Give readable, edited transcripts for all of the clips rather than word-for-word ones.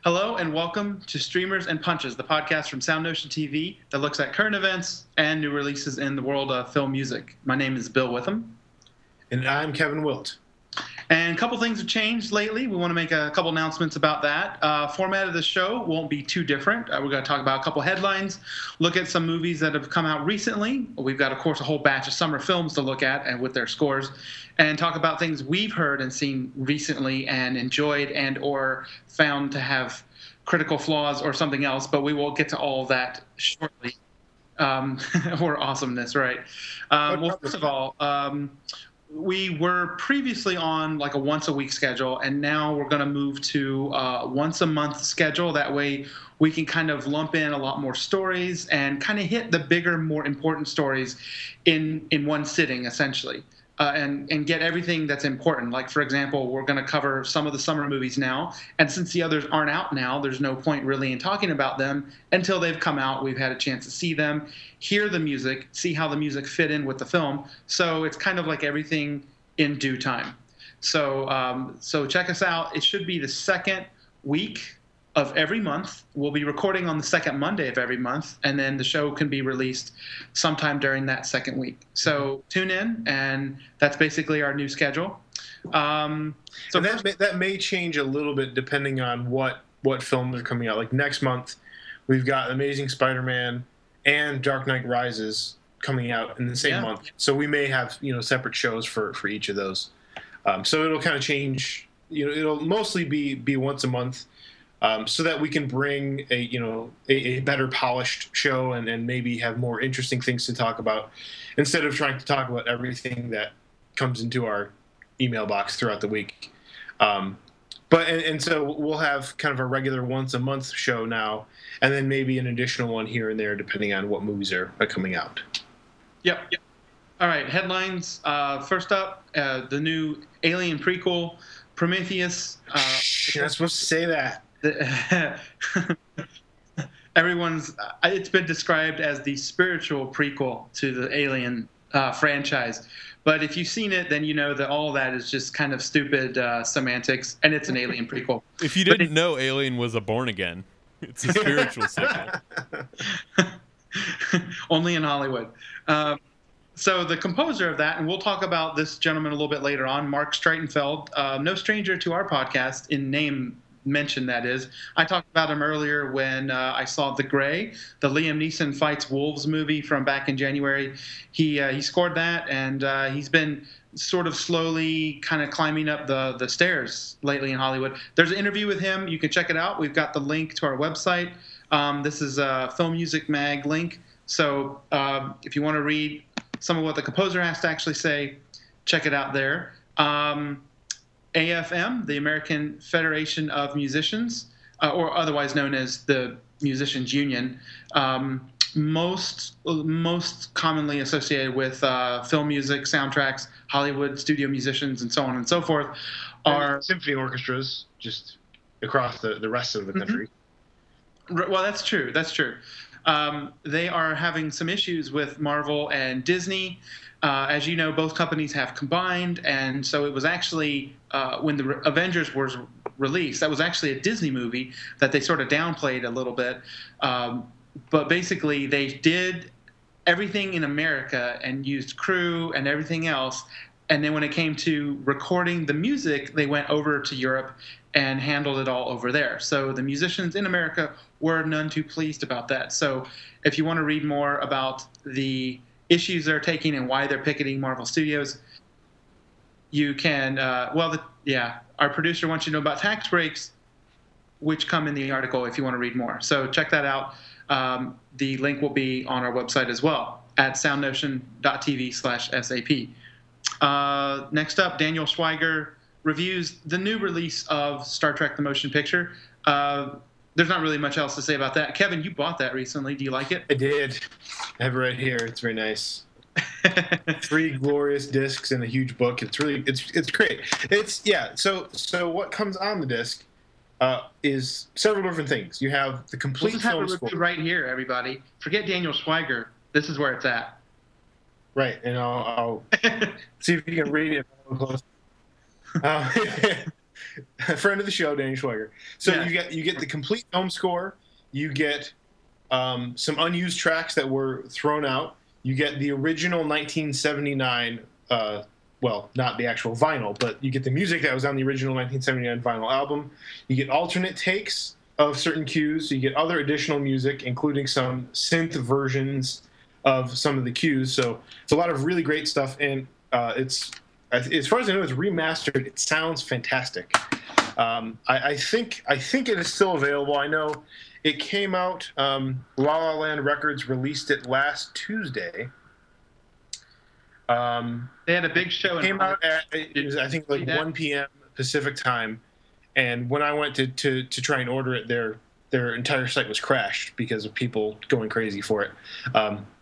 Hello and welcome to Streamers and Punches, the podcast from SoundNotion TV that looks at current events and new releases in the world of film music. My name is Bill Witham. And I'm Kevin Wilt. And a couple things have changed lately. We want to make a couple announcements about that. Format of the show won't be too different. We're going to talk about a couple headlines, look at some movies that have come out recently. We've got, of course, a whole batch of summer films to look at and with their scores, and talk about things we've heard and seen recently and enjoyed and or found to have critical flaws or something else, but we will get to all of that shortly. Or awesomeness, right? Well, first of all, we were previously on like a once-a-week schedule, and now we're going to move to once-a-month schedule. That way we can kind of lump in a lot more stories and kind of hit the bigger, more important stories in one sitting, essentially, and get everything that's important. Like, for example, we're going to cover some of the summer movies now, and since the others aren't out now, there's no point really in talking about them until they've come out. We've had a chance to see them, hear the music, see how the music fit in with the film. So it's kind of like everything in due time. So check us out. It should be the second week of every month. We'll be recording on the second Monday of every month, and then the show can be released sometime during that second week. So tune in, and that's basically our new schedule. So that may change a little bit depending on what films are coming out. Like next month, we've got Amazing Spider-Man and Dark Knight Rises coming out in the same month. So we may have separate shows for each of those. So it'll kind of change. It'll mostly be once a month. So that we can bring a better polished show and maybe have more interesting things to talk about instead of trying to talk about everything that comes into our email box throughout the week. So we'll have kind of a regular once a month show now, and then maybe an additional one here and there depending on what movies are coming out. Yep. All right, headlines. First up, the new Alien prequel, Prometheus. You're not supposed to say that. It's been described as the spiritual prequel to the Alien franchise, but if you've seen it, then you know that all that is just kind of stupid semantics, and it's an Alien prequel. If you didn't know Alien was a born again, it's a spiritual sequel. Only in Hollywood. So the composer of that, and we'll talk about this gentleman a little bit later on, Marc Streitenfeld, no stranger to our podcast in name mention, that is. I talked about him earlier when I saw The Grey, the Liam Neeson fights wolves movie from back in January. He scored that, and he's been sort of slowly kind of climbing up the stairs lately in Hollywood. There's an interview with him. You can check it out. We've got the link to our website. This is a Film Music Mag link. So if you want to read some of what the composer has to actually say, check it out there. AFM, the American Federation of Musicians, or otherwise known as the Musicians Union, most commonly associated with film music, soundtracks, Hollywood studio musicians, and so on and so forth, are symphony orchestras just across the rest of the country. Mm-hmm. Well, that's true. They are having some issues with Marvel and Disney. As you know, both companies have combined, and so it was actually, when the Avengers was released, that was actually a Disney movie that they sort of downplayed a little bit. But basically, they did everything in America and used crew and everything else, and then when it came to recording the music, they went over to Europe and handled it all over there. So the musicians in America were none too pleased about that. So if you want to read more about the issues they're taking and why they're picketing Marvel Studios, you can, our producer wants you to know about tax breaks, which come in the article if you want to read more. So check that out. The link will be on our website as well at soundnotion.tv/SAP. Next up, Daniel Schweiger reviews the new release of Star Trek: The Motion Picture. There's not really much else to say about that. Kevin, you bought that recently. Do you like it? I did. I have it right here. It's very nice. 3 glorious discs and a huge book. It's great. So what comes on the disc is several different things. You have the complete We'll just have film a review score. right here, everybody. Forget Daniel Schweiger. This is where it's at. Right, and I'll see if you can read it close. friend of the show, Danny Schweiger. So Yeah. you get the complete film score. You get some unused tracks that were thrown out. You get the original 1979. Well, not the actual vinyl, but you get the music that was on the original 1979 vinyl album. You get alternate takes of certain cues. You get other additional music, including some synth versions of some of the cues. So it's a lot of really great stuff, and it's, as far as I know, it's remastered. It sounds fantastic. I think it is still available. I know it came out. La La Land Records released it last Tuesday. They had a big show. It came out at, I think, like 1 p.m. Pacific time, and when I went to try and order it, their entire site was crashed because of people going crazy for it.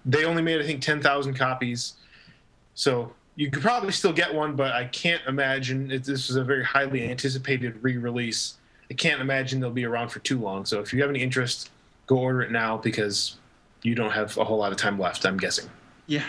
They only made, I think, 10,000 copies, so you could probably still get one, but I can't imagine this was a very highly anticipated re-release. I can't imagine they'll be around for too long. So if you have any interest, go order it now because you don't have a whole lot of time left, I'm guessing. Yeah,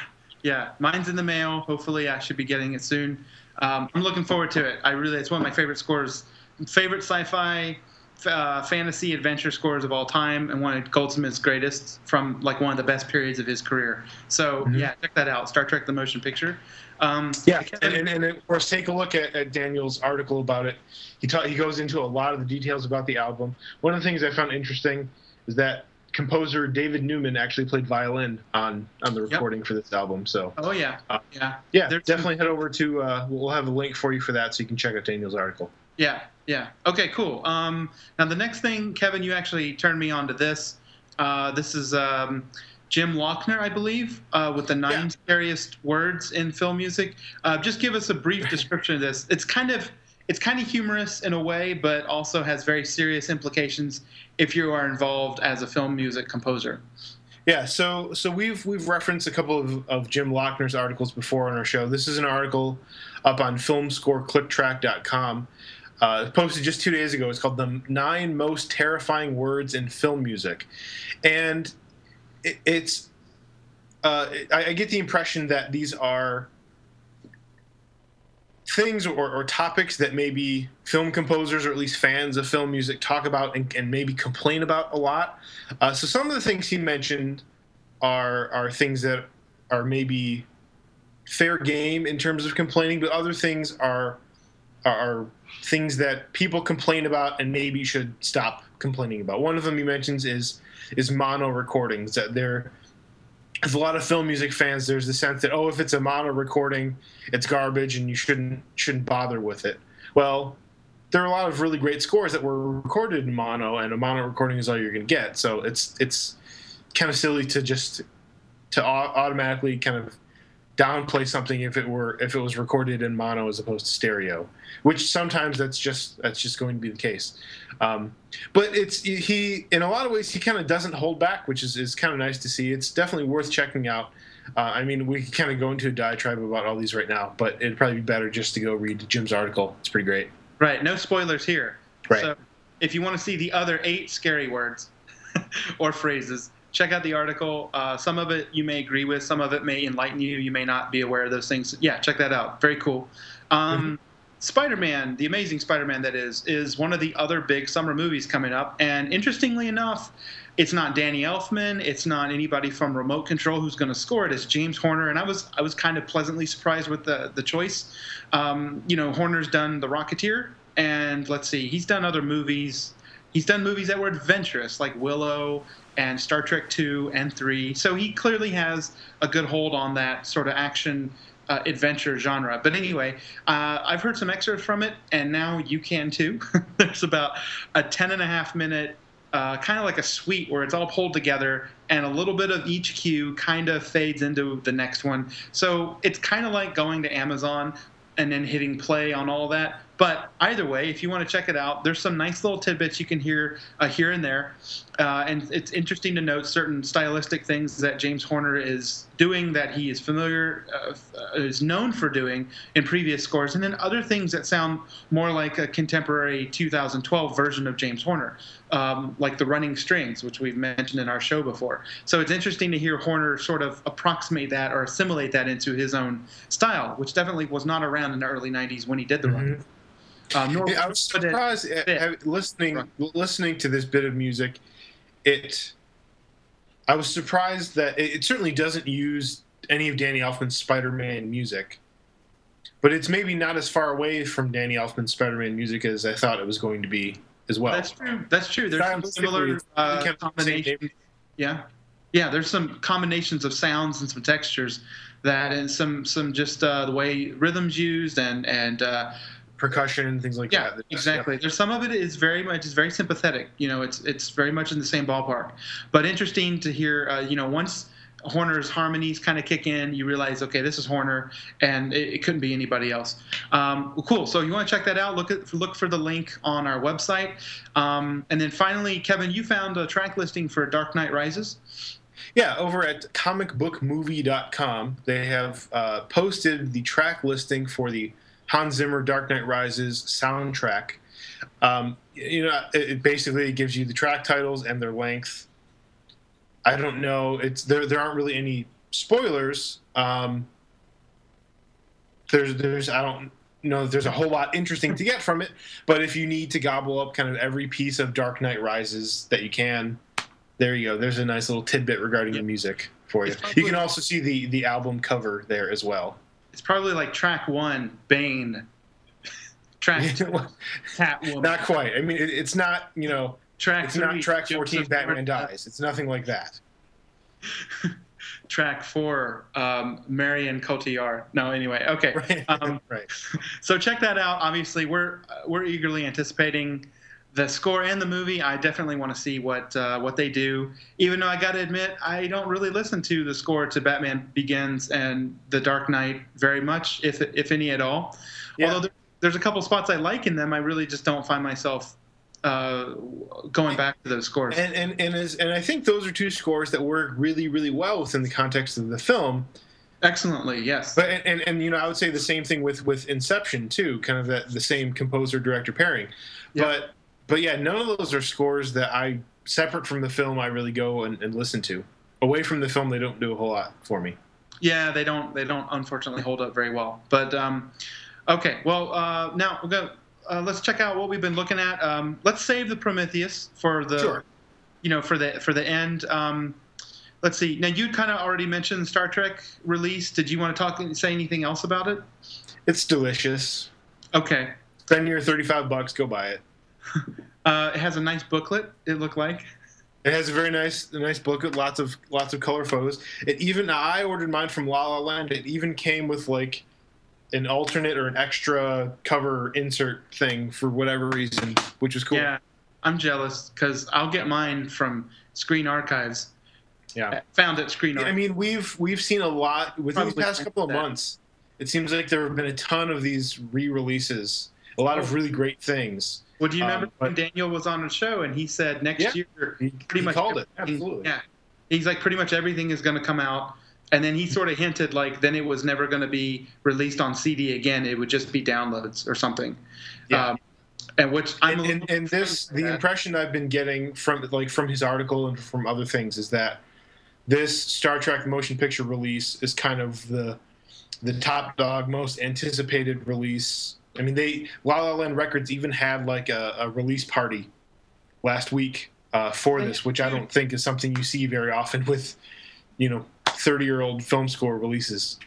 mine's in the mail. Hopefully, I should be getting it soon. I'm looking forward to it. It's one of my favorite scores, favorite sci-fi, fantasy adventure scores of all time, and one of Goldsmith's greatest from like one of the best periods of his career. So yeah, check that out. Star Trek: The Motion Picture. And of course, take a look at Daniel's article about it. He goes into a lot of the details about the album. One of the things I found interesting is that composer David Newman actually played violin on the recording for this album. So definitely head over to we'll have a link for you for that so you can check out Daniel's article. Yeah Okay, cool. Now the next thing, Kevin, you actually turned me on to this. This is Jim Lochner, I believe, with the 9 scariest words in film music. Just give us a brief description of this. It's kind of humorous in a way, but also has very serious implications if you are involved as a film music composer. Yeah, so we've referenced a couple of Jim Lochner's articles before on our show. This is an article up on filmscoreclicktrack.com. Posted just 2 days ago. It's called "The 9 Most Terrifying Words in Film Music," and I get the impression that these are things or topics that maybe film composers or at least fans of film music talk about and maybe complain about a lot. So some of the things he mentioned are things that are maybe fair game in terms of complaining, but other things are things that people complain about and maybe should stop complaining about. One of them he mentions is mono recordings. That as a lot of film music fans, there's the sense that, if it's a mono recording, it's garbage and you shouldn't bother with it. Well, there are a lot of really great scores that were recorded in mono, and a mono recording is all you're going to get. So it's kind of silly to automatically kind of downplay something if it was recorded in mono as opposed to stereo, which sometimes that's just going to be the case. But he in a lot of ways he kind of doesn't hold back, which is kind of nice to see. It's definitely worth checking out. I mean, we can kind of go into a diatribe about all these right now, but it'd probably be better just to go read Jim's article. It's pretty great. Right. No spoilers here. Right. So if you want to see the other 8 scary words or phrases, check out the article. Some of it you may agree with. Some of it may enlighten you. You may not be aware of those things. Yeah, check that out. Very cool. Spider-Man, the Amazing Spider-Man, that is one of the other big summer movies coming up. And interestingly enough, it's not Danny Elfman. It's not anybody from Remote Control who's going to score it. It's James Horner. And I was kind of pleasantly surprised with the choice. Horner's done The Rocketeer. And let's see, he's done other movies. He's done movies that were adventurous, like Willow and Star Trek 2 and 3. So he clearly has a good hold on that sort of action adventure genre. But anyway, I've heard some excerpts from it, and now you can too. There's about a 10.5-minute kind of like a suite where it's all pulled together, and a little bit of each cue kind of fades into the next one. So it's kind of like going to Amazon and then hitting play on all that. But either way, if you want to check it out, there's some nice little tidbits you can hear here and there. And it's interesting to note certain stylistic things that James Horner is doing that he is is known for doing in previous scores, and then other things that sound more like a contemporary 2012 version of James Horner, like the running strings, which we've mentioned in our show before. So it's interesting to hear Horner sort of approximate that or assimilate that into his own style, which definitely was not around in the early 90s when he did the running. I was surprised listening to this bit of music. I was surprised that it certainly doesn't use any of Danny Elfman's Spider-Man music, but it's maybe not as far away from Danny Elfman's Spider-Man music as I thought it was going to be as well. That's true. That's true. There's some similar combinations. Yeah. There's some combinations of sounds and some textures and some just the way rhythms used and percussion and things like that. Exactly. There's some of it is very sympathetic. It's very much in the same ballpark. But interesting to hear. Once Horner's harmonies kind of kick in, you realize, okay, this is Horner, and it couldn't be anybody else. Cool. So you want to check that out? Look for the link on our website. And then finally, Kevin, you found a track listing for Dark Knight Rises. Yeah, over at comicbookmovie.com, they have posted the track listing for the Hans Zimmer Dark Knight Rises soundtrack. It basically gives you the track titles and their length. I don't know. There aren't really any spoilers. There's I don't know if there's a whole lot interesting to get from it, but if you need to gobble up kind of every piece of Dark Knight Rises that you can, there you go. There's a nice little tidbit regarding the music for you. You can also see the album cover there as well. It's probably like track 1, Bane. Track 2, Catwoman. Not quite. I mean, it's not, track it's 3, not track 14, Batman Dies. It's nothing like that. Track 4, Marion Cotillard. No, anyway, okay. Right. Right. So check that out. Obviously, we're eagerly anticipating the score and the movie. I definitely want to see what they do. Even though I got to admit, I don't really listen to the score to Batman Begins and The Dark Knight very much, if any at all. Yeah. Although there's a couple spots I like in them, I really just don't find myself going back to those scores. And I think those are two scores that work really, really well within the context of the film. Excellently, yes. But and I would say the same thing with Inception too, kind of the same composer-director pairing. Yeah. But yeah, none of those are scores that separate from the film, I really go and listen to. Away from the film, they don't do a whole lot for me. Yeah, they don't unfortunately hold up very well. But okay, well now we'll go. Let's check out what we've been looking at. Let's save the Prometheus for the, sure. For the end. Let's see. Now you kind of already mentioned the Star Trek release. Did you want to say anything else about it? It's delicious. Okay. Spend your $35, go buy it. It has a nice booklet. It looked like. It has a nice booklet. Lots of color photos. I ordered mine from La La Land. It even came with like an alternate or an extra cover insert thing for whatever reason, which is cool. Yeah, I'm jealous because I'll get mine from Screen Archives. Yeah, found at Screen Archives. I mean, we've seen a lot within the past couple of months. It seems like there have been a ton of these re-releases, a lot of really great things. Well, do you remember when Daniel was on the show and he said next year, he called it. Absolutely. Yeah, he's like pretty much everything is going to come out. And then he sort of hinted like then it was never going to be released on CD again. It would just be downloads or something. Yeah. And which I'm the impression I've been getting from his article and from other things is that this Star Trek motion picture release is kind of the top dog, most anticipated release. I mean, La La Land Records even had like a release party last week for this, which I don't think is something you see very often with 30-year-old film score releases.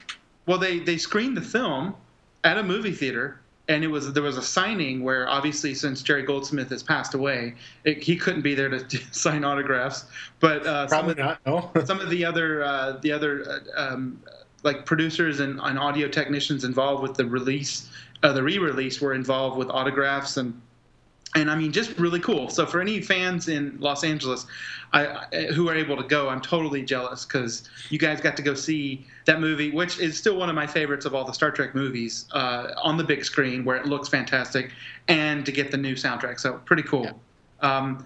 Well, they screened the film at a movie theater, and there was a signing where obviously since Jerry Goldsmith has passed away, he couldn't be there to sign autographs. But probably not. No. Some of the other like producers and audio technicians involved with the release, the re-release, were involved with autographs and I mean, just really cool. So for any fans in Los Angeles who are able to go, I'm totally jealous because you guys got to go see that movie, which is still one of my favorites of all the Star Trek movies, on the big screen where it looks fantastic, and to get the new soundtrack. So pretty cool. Yeah.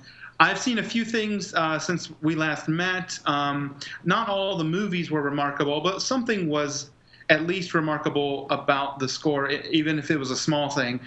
I've seen a few things since we last met. Not all the movies were remarkable, but something was at least remarkable about the score, even if it was a small thing.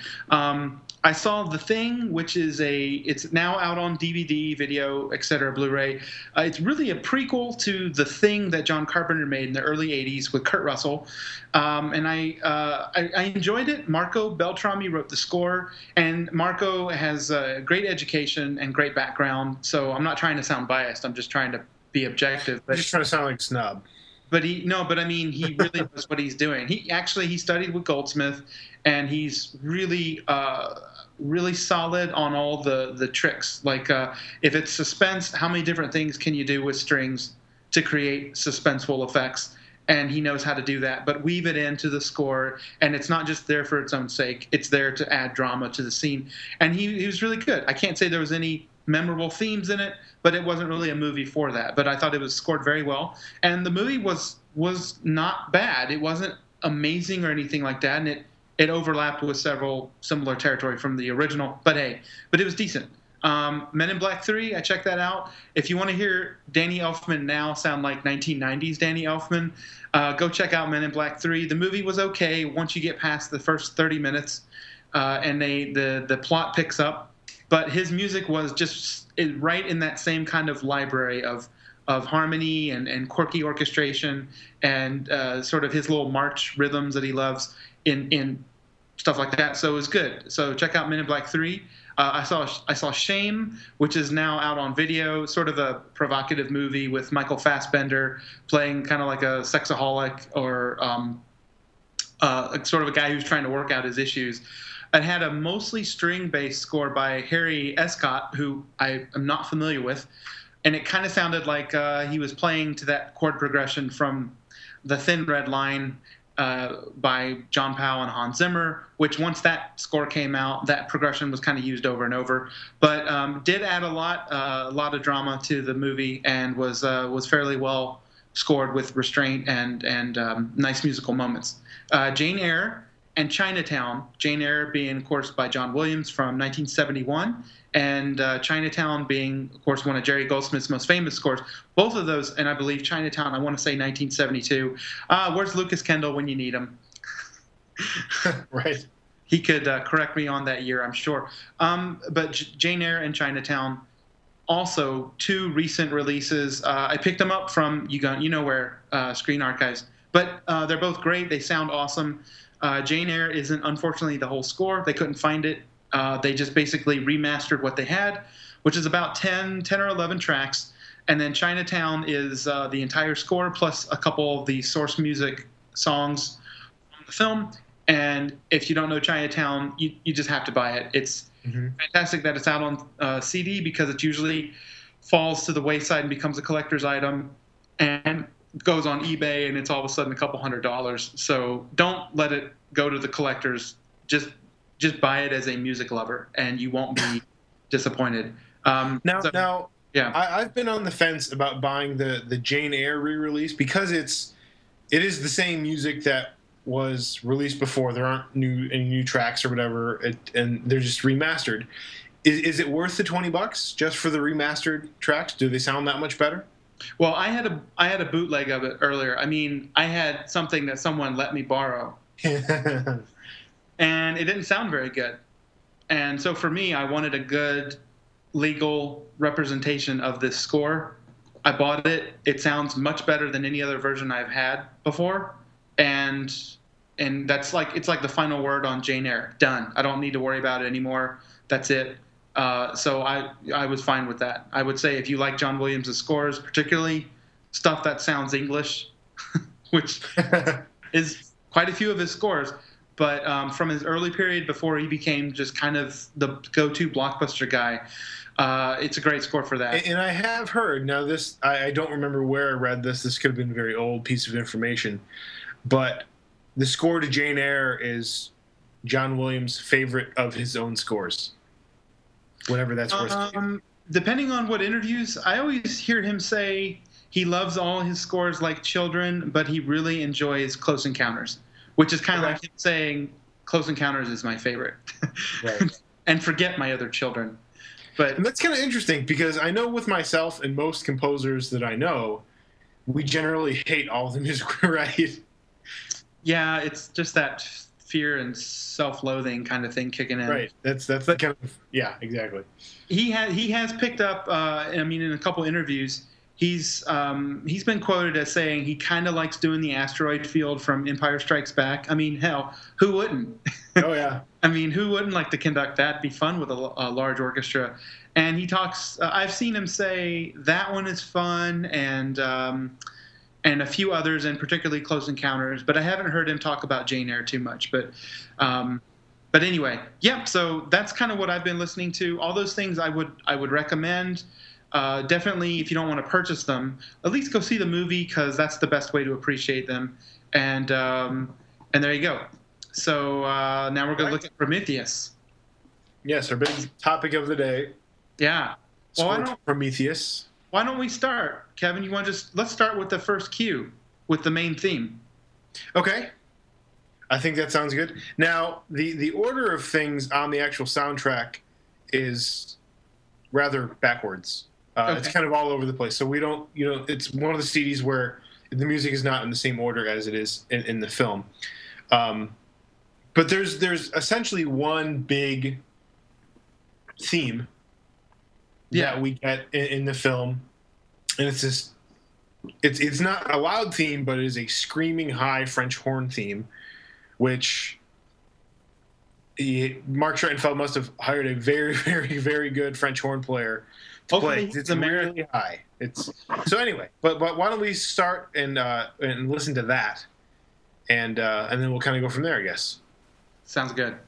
I saw The Thing, which is it's now out on DVD, video, etc., Blu-ray. It's really a prequel to The Thing that John Carpenter made in the early '80s with Kurt Russell, and I enjoyed it. Marco Beltrami wrote the score, and Marco has great education and great background. So I'm not trying to sound biased. I'm just trying to be objective. But just trying to sound like a snob. But he really knows what he's doing. He studied with Goldsmith, and he's really solid on all the tricks. Like if it's suspense, how many different things can you do with strings to create suspenseful effects? And he knows how to do that, but weave it into the score, and it's not just there for its own sake. It's there to add drama to the scene, and he was really good. I can't say there was any memorable themes in it, but it wasn't really a movie for that. But I thought it was scored very well, and the movie was not bad. It wasn't amazing or anything like that, and it overlapped with several similar territory from the original. But it was decent. Men in Black 3, I checked that out. If you want to hear Danny Elfman now sound like 1990s Danny Elfman, go check out Men in Black 3. The movie was okay once you get past the first 30 minutes, and the plot picks up. But his music was just right in that same kind of library of harmony and quirky orchestration and sort of his little march rhythms that he loves in stuff like that. So it was good. So check out Men in Black 3. I saw Shame, which is now out on video, sort of a provocative movie with Michael Fassbender playing kind of like a sexaholic or sort of a guy who's trying to work out his issues. It had a mostly string-based score by Harry Escott, who I am not familiar with, and it kind of sounded like he was playing to that chord progression from The Thin Red Line by John Powell and Hans Zimmer, which once that score came out, that progression was kind of used over and over. But did add a lot of drama to the movie, and was fairly well scored with restraint and nice musical moments. Jane Eyre and Chinatown. Jane Eyre being, of course, by John Williams from 1971, and Chinatown being, of course, one of Jerry Goldsmith's most famous scores. Both of those, and I believe Chinatown, I want to say 1972. Where's Lucas Kendall when you need him? Right. He could correct me on that year, I'm sure. But Jane Eyre and Chinatown, also two recent releases. I picked them up from, you know where, Screen Archives. But they're both great. They sound awesome. Jane Eyre isn't, unfortunately, the whole score. They couldn't find it. They just basically remastered what they had, which is about 10 or 11 tracks. And then Chinatown is the entire score plus a couple of the source music songs from the film. And if you don't know Chinatown, you just have to buy it. It's fantastic that it's out on CD, because it usually falls to the wayside and becomes a collector's item and goes on eBay, and it's all of a sudden a couple $100s. So don't let it go to the collectors. Just buy it as a music lover, and you won't be disappointed. Now, yeah, I've been on the fence about buying the Jane Eyre re-release, because it is the same music that was released before. There aren't any new tracks or whatever, and they're just remastered. Is it worth the $20 just for the remastered tracks? Do they sound that much better? Well, I had a bootleg of it earlier. I mean, I had something that someone let me borrow, and it didn't sound very good. And so for me, I wanted a good legal representation of this score. I bought it. It sounds much better than any other version I've had before, and that's it's like the final word on Jane Eyre. Done. I don't need to worry about it anymore. That's it. So I was fine with that. I would say if you like John Williams' scores, particularly stuff that sounds English, which is quite a few of his scores, but from his early period before he became just kind of the go-to blockbuster guy, it's a great score for that. And I have heard, now this, I don't remember where I read this. This could have been a very old piece of information, but the score to Jane Eyre is John Williams' favorite of his own scores. Whatever that's worth. Depending on what interviews, I always hear him say he loves all his scores like children, but he really enjoys Close Encounters, which is kind of like him saying Close Encounters is my favorite. Right. And forget my other children. And that's kind of interesting, because I know with myself and most composers that I know, we generally hate all the music we write. Yeah, it's just that fear and self-loathing kind of thing kicking in. Right. That's kind of, yeah, exactly. He has picked up. In a couple interviews, he's been quoted as saying he kind of likes doing the asteroid field from Empire Strikes Back. I mean, hell, who wouldn't? Oh yeah. I mean, who wouldn't like to conduct that? It'd be fun with a large orchestra. And he talks. I've seen him say that one is fun, and a few others, and particularly Close Encounters. But I haven't heard him talk about Jane Eyre too much. But anyway, yeah. So that's kind of what I've been listening to. All those things I would recommend. Definitely, if you don't want to purchase them, at least go see the movie, because that's the best way to appreciate them. And there you go. So now we're going to look at Prometheus. Yes, our big topic of the day. Yeah. Well, Prometheus. Why don't we start, Kevin? You want to let's start with the first cue, with the main theme. Okay. I think that sounds good. Now, the order of things on the actual soundtrack is rather backwards. Okay. It's kind of all over the place. So we don't, it's one of the CDs where the music is not in the same order as it is in the film. But there's essentially one big theme that we get in the film, and it's this. It's not a loud theme, but it is a screaming high French horn theme, which Marc Streitenfeld must have hired a very, very, very good French horn player to play. It's really high. So anyway. But why don't we start and listen to that, and then we'll kind of go from there, I guess. Sounds good.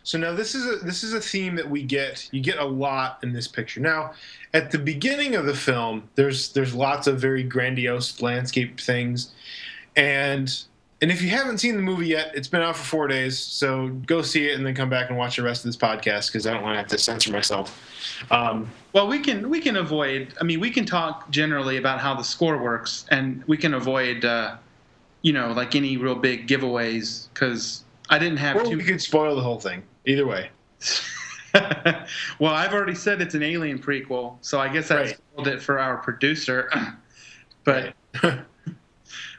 So now this is a theme that you get a lot in this picture. Now, at the beginning of the film, there's lots of very grandiose landscape things, and if you haven't seen the movie yet, it's been out for 4 days. So go see it and then come back and watch the rest of this podcast, because I don't want to have to censor myself. Well, we can avoid. I mean, we can talk generally about how the score works, and we can avoid, like any real big giveaways, because I didn't have to. We could spoil the whole thing. Either way. Well, I've already said it's an Alien prequel, so I guess I spoiled it for our producer. But we'll go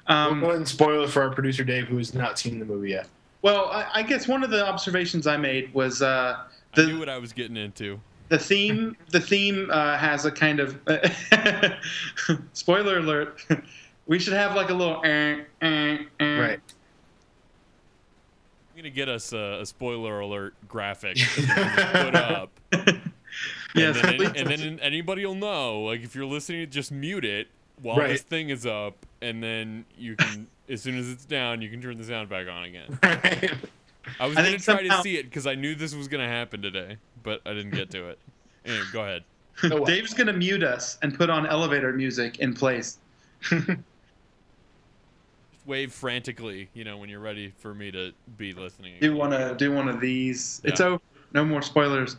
ahead and spoil it for our producer Dave, who has not seen the movie yet. Well, I guess one of the observations I made was I knew what I was getting into. The theme has a kind of spoiler alert. We should have like a little right. I'm gonna get us a spoiler alert graphic that we put up. Yes, and then anybody will know. Like, if you're listening, just mute it while this thing is up, and then you can, as soon as it's down, you can turn the sound back on again. Right. I was gonna try to see it because I knew this was gonna happen today, but I didn't get to it. Anyway, go ahead. Dave's gonna mute us and put on elevator music in place. Wave frantically, when you're ready for me to be listening Do again. one of these. Yeah. It's over. No more spoilers.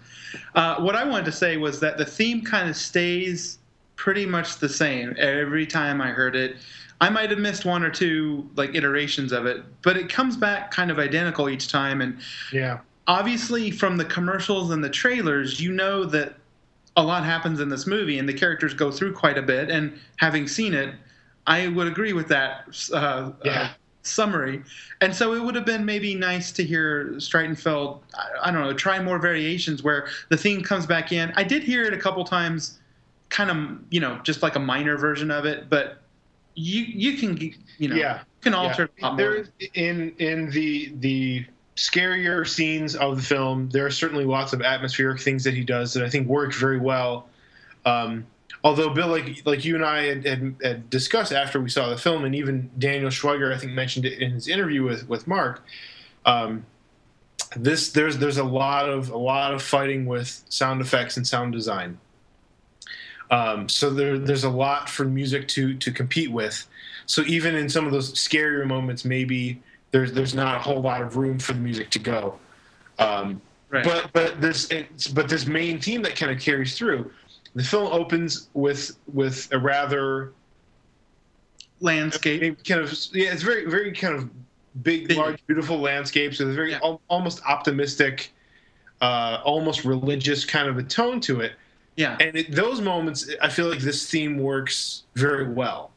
What I wanted to say was that the theme kind of stays pretty much the same every time I heard it. I might have missed one or two iterations of it, but it comes back kind of identical each time. And obviously, from the commercials and the trailers, you know that a lot happens in this movie, and the characters go through quite a bit. And having seen it, I would agree with that summary. And so it would have been maybe nice to hear Streitenfeld, I don't know, try more variations where the theme comes back in. I did hear it a couple times, kind of, just like a minor version of it, but you can yeah, can alter it a lot more. In the scarier scenes of the film, there are certainly lots of atmospheric things that he does that I think work very well. Although, Bill, like you and I had discussed after we saw the film, and even Daniel Schweiger, I think, mentioned it in his interview with Mark. There's a lot of fighting with sound effects and sound design. So there's a lot for music to compete with. So even in some of those scarier moments, maybe there's not a whole lot of room for the music to go. Right. But this main theme that kind of carries through. The film opens with a rather landscape kind of it's very very kind of big, large, beautiful landscapes with a very almost optimistic, almost religious kind of a tone to it. Yeah, and those moments, I feel like this theme works very well.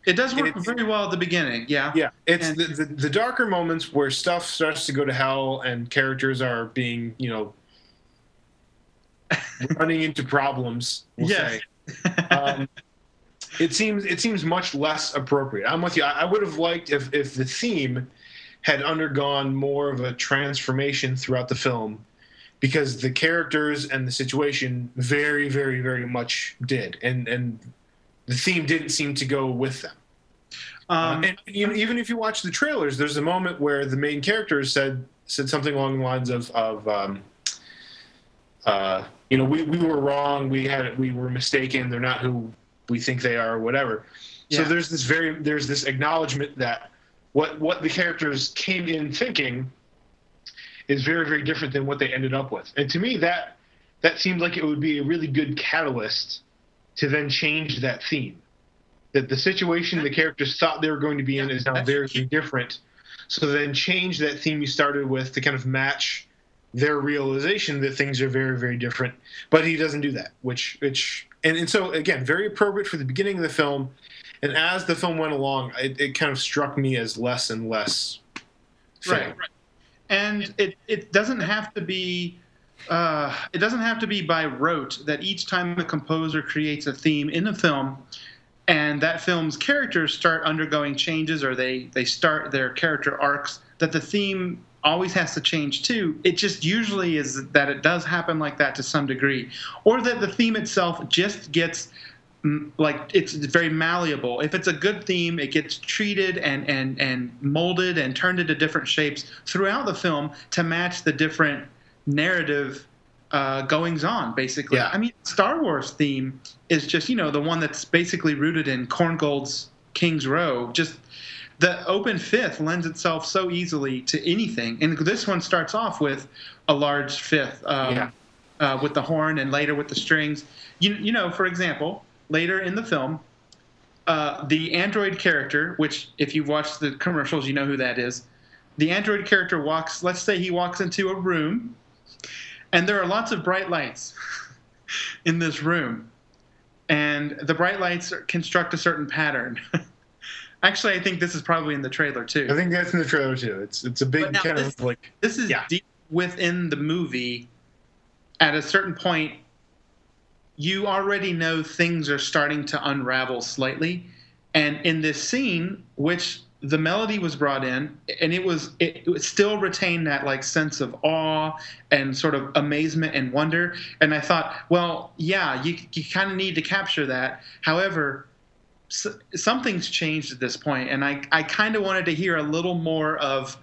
It does work very well at the beginning. Yeah, yeah. It's the darker moments where stuff starts to go to hell and characters are being running into problems. We'll say. It seems much less appropriate. I'm with you. I would have liked if the theme had undergone more of a transformation throughout the film, because the characters and the situation very, very, very much did, and the theme didn't seem to go with them. And even if you watch the trailers, there's a moment where the main character said something along the lines of we were wrong, we were mistaken, they're not who we think they are, or whatever. Yeah. So there's this acknowledgement that what the characters came in thinking is very, very different than what they ended up with. And to me, that seemed like it would be a really good catalyst to then change that theme. That the situation the characters thought they were going to be in is now very, very different. So then change that theme you started with to kind of match their realization that things are very, very different. But he doesn't do that, and so, again, very appropriate for the beginning of the film. And as the film went along, it kind of struck me as less and less fair. Right. And it doesn't have to be by rote that each time a composer creates a theme in a film and that film's characters start undergoing changes, or they start their character arcs, that the theme always has to change too. It just usually is that it does happen like that to some degree, or that the theme itself just gets it's very malleable. If it's a good theme, it gets treated and molded and turned into different shapes throughout the film to match the different narrative goings on, basically. Yeah. I mean, Star Wars theme is just, the one that's basically rooted in Korngold's King's Row. Just the open fifth lends itself so easily to anything. And this one starts off with a large fifth with the horn, and later with the strings. For example, later in the film, the android character, which if you've watched the commercials, you know who that is. The android character let's say he walks into a room, and there are lots of bright lights in this room. And the bright lights construct a certain pattern. Actually, I think this is probably in the trailer, too. I think that's in the trailer, too. It's a big kind of like... This is deep within the movie. At a certain point, you already know things are starting to unravel slightly. And in this scene, which the melody was brought in, and it still retained that sense of awe and sort of amazement and wonder. And I thought, well, yeah, you kind of need to capture that. However, something's changed at this point, and I kind of wanted to hear a little more of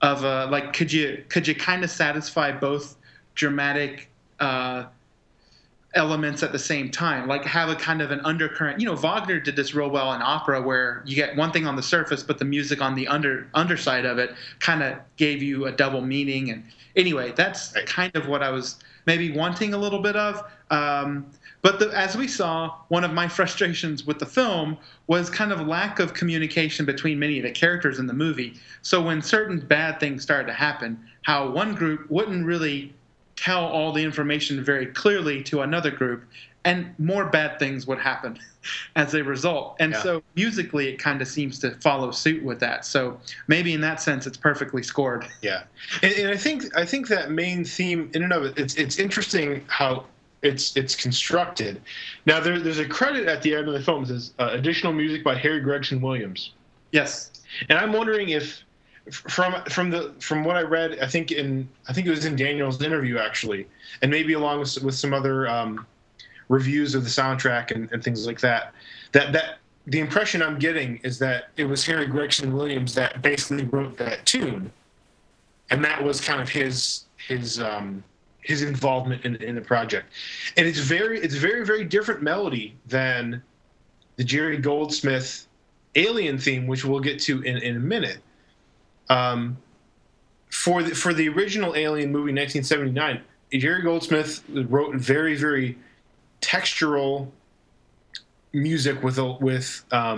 could you kind of satisfy both dramatic elements at the same time, have a kind of an undercurrent. Wagner did this real well in opera, where you get one thing on the surface, but the music on the underside of it kind of gave you a double meaning. And anyway, that's kind of what I was maybe wanting a little bit of. But as we saw, one of my frustrations with the film was kind of lack of communication between many of the characters in the movie. So when certain bad things started to happen, how one group wouldn't really tell all the information very clearly to another group, and more bad things would happen as a result. And so musically, it kind of seems to follow suit with that. So maybe in that sense, it's perfectly scored. Yeah, and I think that main theme in and of it, it's interesting how it's constructed. Now there's a credit at the end of the film that says additional music by Harry Gregson Williams. Yes. And I'm wondering if from what I read, I think it was in Daniel's interview actually, and maybe along with some other reviews of the soundtrack and things like that, that the impression I'm getting is that it was Harry Gregson Williams that basically wrote that tune, and that was kind of his involvement in the project. And it's very very different melody than the Jerry Goldsmith Alien theme, which we'll get to in a minute. For the original Alien movie, 1979, Jerry Goldsmith wrote very very textural music with I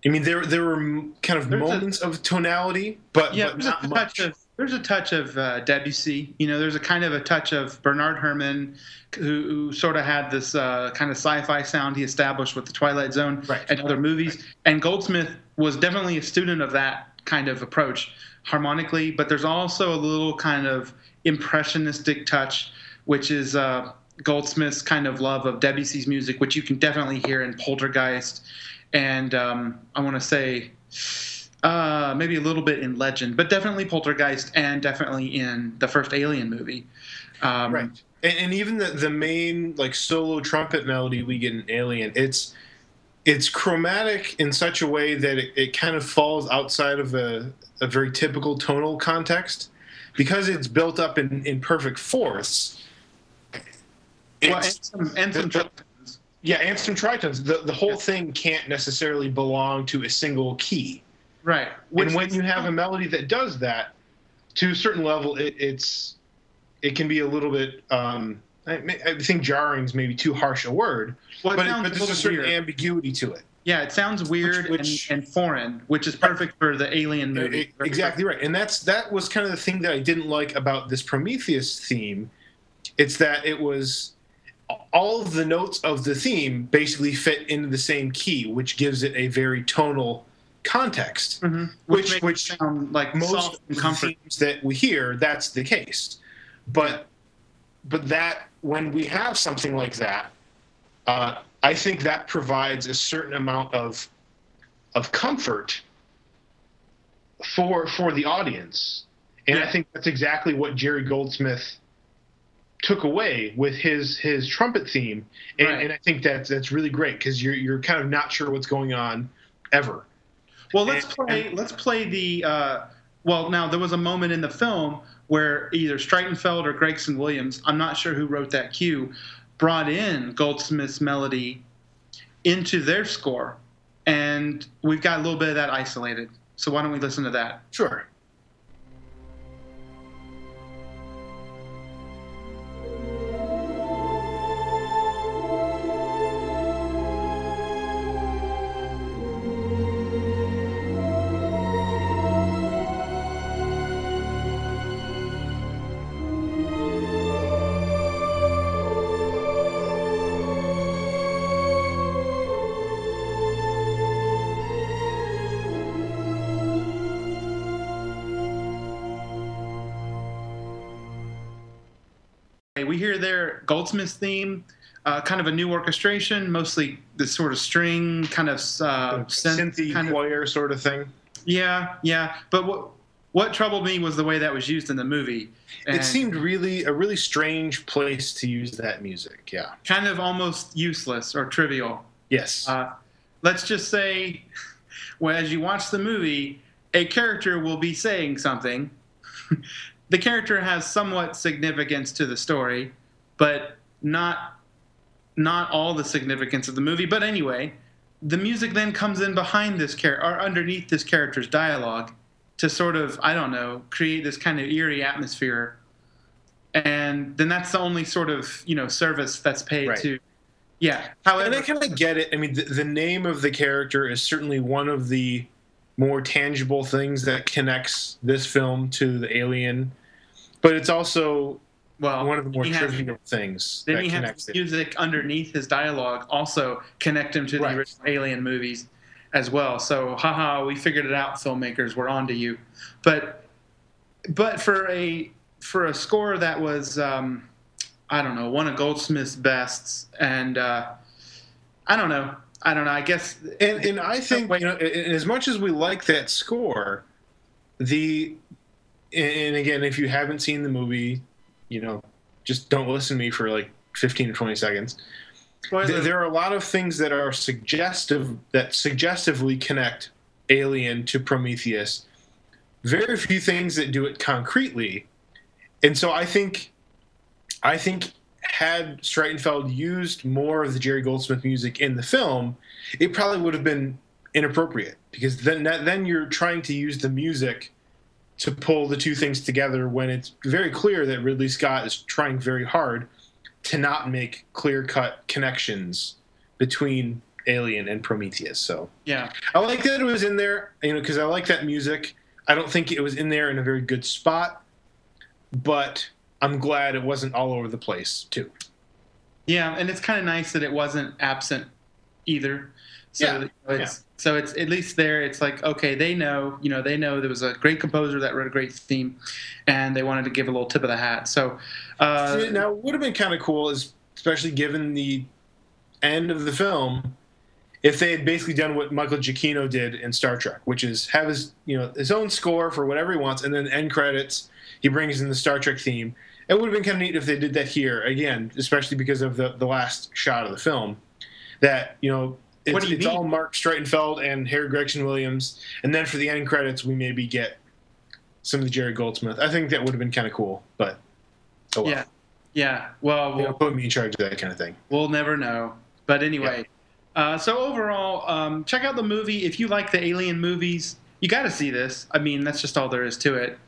mean, there were kind of moments of tonality, but not much. There's a touch of Debussy. There's a kind of a touch of Bernard Herrmann, who sort of had this kind of sci-fi sound he established with the Twilight Zone and other movies. And Goldsmith was definitely a student of that kind of approach harmonically, but there's also a little kind of impressionistic touch, which is Goldsmith's kind of love of Debussy's music, which you can definitely hear in Poltergeist, and I want to say maybe a little bit in Legend, but definitely Poltergeist and definitely in the first Alien movie. Right. And even the main like solo trumpet melody we get in Alien, it's chromatic in such a way that it kind of falls outside of a very typical tonal context because it's built up in perfect fourths. And some tritones. Yeah, and some tritones. The whole thing can't necessarily belong to a single key. Right. And when you have a melody that does that, to a certain level, it can be a little bit. I think jarring is maybe too harsh a word, but there's a certain ambiguity to it. Yeah, it sounds weird and foreign, which is perfect for the Alien movie. Exactly right, and that was kind of the thing that I didn't like about this Prometheus theme. It's that it was all of the notes of the theme basically fit into the same key, which gives it a very tonal context, which sound like most of the themes that we hear, that's the case. But that when we have something like that, I think that provides a certain amount of comfort for the audience, and I think that's exactly what Jerry Goldsmith took away with his trumpet theme, and I think that's really great because you're kind of not sure what's going on ever. Well, let's play the. Now there was a moment in the film where either Streitenfeld or Gregson Williams, I'm not sure who wrote that cue, brought in Goldsmith's melody into their score, and we've got a little bit of that isolated. So why don't we listen to that? Sure. We hear their Goldsmith's theme, kind of a new orchestration, mostly this sort of string kind of synthy kind choir sort of thing. Yeah. But what troubled me was the way that was used in the movie. And it seemed a really strange place to use that music. Yeah. Kind of almost useless or trivial. Yes. Let's just say, as you watch the movie, a character will be saying something. The character has somewhat significance to the story, but not all the significance of the movie. But anyway, the music then comes in behind this character or underneath this character's dialogue to sort of, I don't know, create this kind of eerie atmosphere. And then that's the only sort of, service that's paid to. Yeah. However, and I kind of get it. I mean, the name of the character is certainly one of the more tangible things that connects this film to the Alien, but it's also one of the more trivial things then that he connects has music underneath his dialogue also connect him to the original Alien movies as well. So, haha, we figured it out, filmmakers. We're on to you. But for a score that was I don't know, one of Goldsmith's bests, and I don't know. I guess, and I think as much as we like that score, and again, if you haven't seen the movie, just don't listen to me for like 15 or 20 seconds. There are a lot of things that are suggestively connect Alien to Prometheus. Very few things that do it concretely, and so I think had Streitenfeld used more of the Jerry Goldsmith music in the film, it probably would have been inappropriate, because then you're trying to use the music to pull the two things together when it's very clear that Ridley Scott is trying very hard to not make clear-cut connections between Alien and Prometheus. So yeah, I like that it was in there, because I like that music. I don't think it was in there in a very good spot, but I'm glad it wasn't all over the place too. Yeah, and it's kind of nice that it wasn't absent either. So so it's at least there. It's like, okay, they know there was a great composer that wrote a great theme, and they wanted to give a little tip of the hat. So now, what would have been kind of cool is, especially given the end of the film, if they had basically done what Michael Giacchino did in Star Trek, which is have his own score for whatever he wants, and then end credits he brings in the Star Trek theme. It would have been kind of neat if they did that here again, especially because of the last shot of the film. That it's all Marc Streitenfeld and Harry Gregson Williams, and then for the end credits we maybe get some of the Jerry Goldsmith. I think that would have been kind of cool, but oh well. Yeah. Well, put me in charge of that kind of thing. We'll never know. But anyway, so overall, check out the movie if you like the Alien movies. You got to see this. I mean, that's just all there is to it.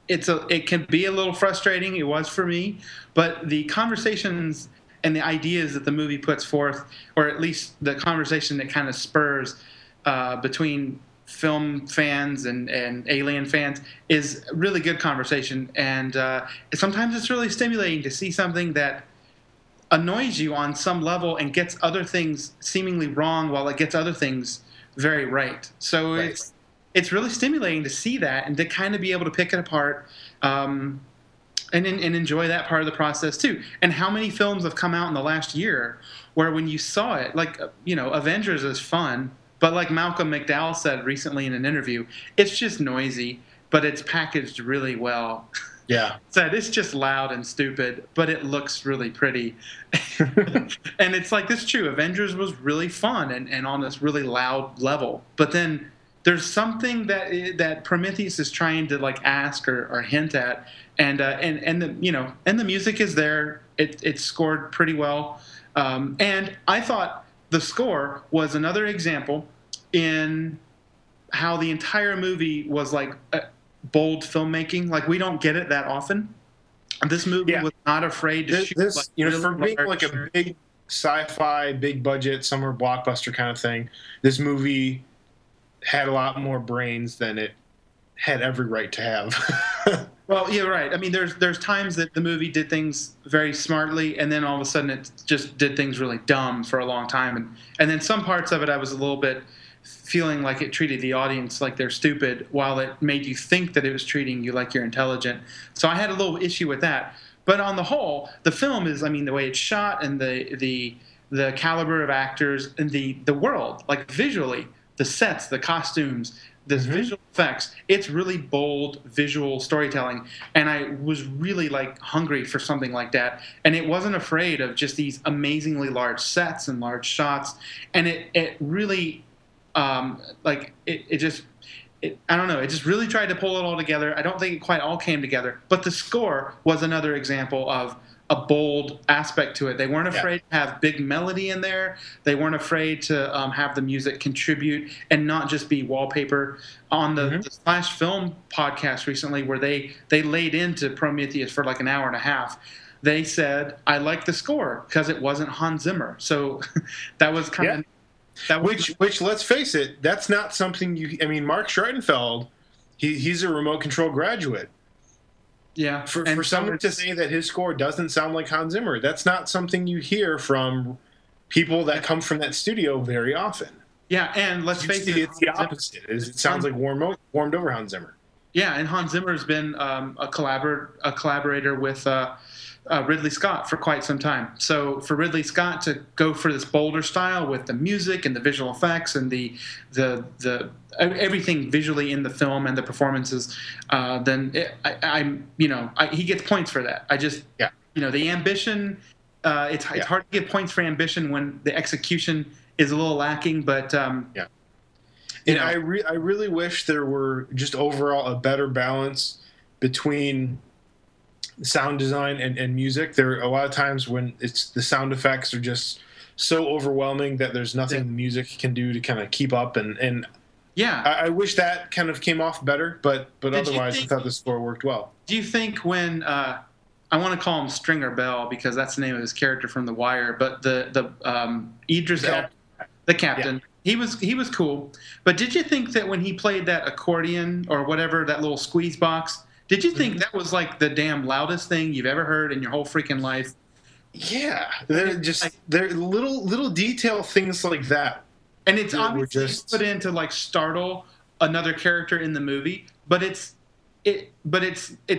It can be a little frustrating. It was for me, but the conversations and the ideas that the movie puts forth, or at least the conversation that kind of spurs between film fans and Alien fans, is really good conversation. And sometimes it's really stimulating to see something that annoys you on some level and gets other things seemingly wrong while it gets other things very right. So it's really stimulating to see that and to kind of be able to pick it apart and enjoy that part of the process too. And how many films have come out in the last year where when you saw it, like, Avengers is fun, but like Malcolm McDowell said recently in an interview, it's just noisy, but it's packaged really well. Yeah. Said it's just loud and stupid, but it looks really pretty. And it's like, this is true. Avengers was really fun and on this really loud level. But then there's something that Prometheus is trying to like ask or hint at, and the music is there. It's scored pretty well, and I thought the score was another example in how the entire movie was like bold filmmaking. Like, we don't get it that often. This movie was not afraid to shoot. This, for being like a big sci-fi, big budget, summer blockbuster kind of thing, this movie had a lot more brains than it had every right to have. Well, yeah, right. I mean, there's times that the movie did things very smartly, and then all of a sudden it just did things really dumb for a long time. And then some parts of it I was a little bit feeling like it treated the audience like they're stupid, while it made you think that it was treating you like you're intelligent. So I had a little issue with that. But on the whole, the film is, I mean, the way it's shot and the caliber of actors and the world, like visually, the sets, the costumes, the visual effects, it's really bold visual storytelling. And I was really like hungry for something like that. And it wasn't afraid of just these amazingly large sets and large shots. And it really, I don't know, it just really tried to pull it all together. I don't think it quite all came together. But the score was another example of a bold aspect to it. They weren't afraid to have big melody in there. They weren't afraid to have the music contribute and not just be wallpaper. On the Slash Film podcast recently, where they laid into Prometheus for like an hour and a half, they said, I like the score because it wasn't Hans Zimmer. So that was kind of... Which, let's face it, that's not something Marc Streitenfeld, he's a remote control graduate. Yeah. For someone to say that his score doesn't sound like Hans Zimmer, that's not something you hear from people that come from that studio very often. Yeah, and let's face it, it's the opposite. It sounds like warmed over Hans Zimmer. Yeah, and Hans Zimmer's been a collaborator with Ridley Scott for quite some time. So for Ridley Scott to go for this bolder style with the music and the visual effects and the everything visually in the film and the performances, then he gets points for that. The ambition. It's hard to get points for ambition when the execution is a little lacking, but I really wish there were just overall a better balance between sound design and music. There are a lot of times when the sound effects are just so overwhelming that there's nothing music can do to kind of keep up, and I wish that kind of came off better, but otherwise I thought the score worked well. Do you think when I want to call him Stringer Bell because that's the name of his character from The Wire, but the Idris Elba, the captain, he was cool, but did you think that when he played that accordion or whatever, that little squeeze box, did you think that was like the damn loudest thing you've ever heard in your whole freaking life? Yeah, they're little detail things like that, and it's obviously put in to like startle another character in the movie, but it's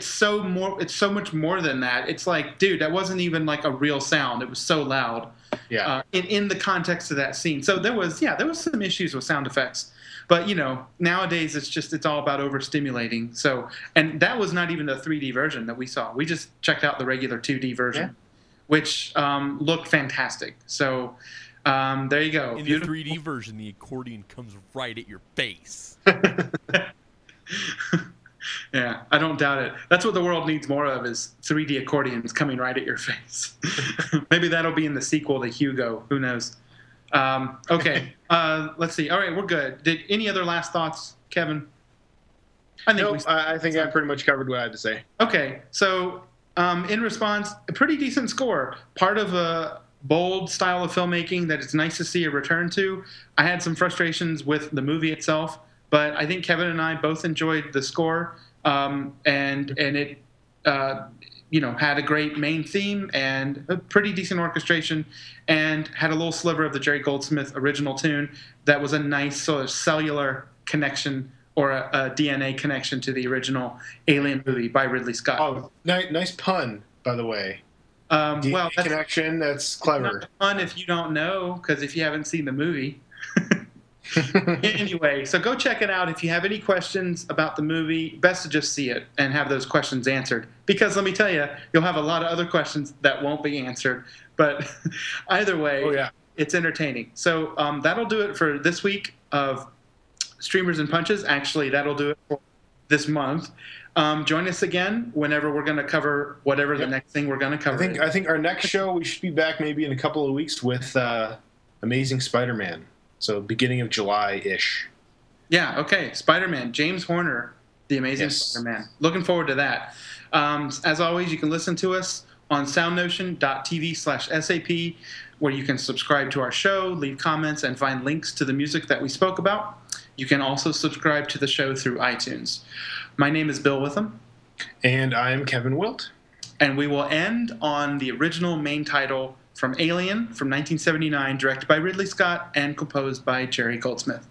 so much more than that. It's like, dude, that wasn't even like a real sound. It was so loud. Yeah. In the context of that scene, so there was some issues with sound effects. But nowadays it's all about overstimulating. So, and that was not even the 3D version that we saw. We just checked out the regular 2D version, which looked fantastic. So, there you go. In the 3D version, the accordion comes right at your face. Yeah, I don't doubt it. That's what the world needs more of, is 3D accordions coming right at your face. Maybe that'll be in the sequel to Hugo. Who knows? Okay, let's see. All right, we're good. Did any other last thoughts, Kevin? I think I pretty much covered what I had to say. Okay, so in response, a pretty decent score. Part of a bold style of filmmaking that it's nice to see a return to. I had some frustrations with the movie itself, but I think Kevin and I both enjoyed the score, and it had a great main theme and a pretty decent orchestration, and had a little sliver of the Jerry Goldsmith original tune that was a nice sort of cellular connection or a DNA connection to the original Alien movie by Ridley Scott. Oh, nice pun, by the way. DNA connection, that's clever. Not fun if you don't know, because if you haven't seen the movie. Anyway, so go check it out. If you have any questions about the movie, best to just see it and have those questions answered. Because let me tell you, you'll have a lot of other questions that won't be answered. But either way, it's entertaining. So that'll do it for this week of Streamers and Punches. Actually, that'll do it for this month. Join us again whenever we're going to cover whatever the next thing we're going to cover. I think our next show, we should be back maybe in a couple of weeks with Amazing Spider-Man. So beginning of July-ish. Yeah, okay. Spider-Man, James Horner, The Amazing Spider-Man. Looking forward to that. As always, you can listen to us on soundnotion.tv/SAP, where you can subscribe to our show, leave comments, and find links to the music that we spoke about. You can also subscribe to the show through iTunes. My name is Bill Witham. And I am Kevin Wilt. And we will end on the original main title from Alien from 1979, directed by Ridley Scott and composed by Jerry Goldsmith.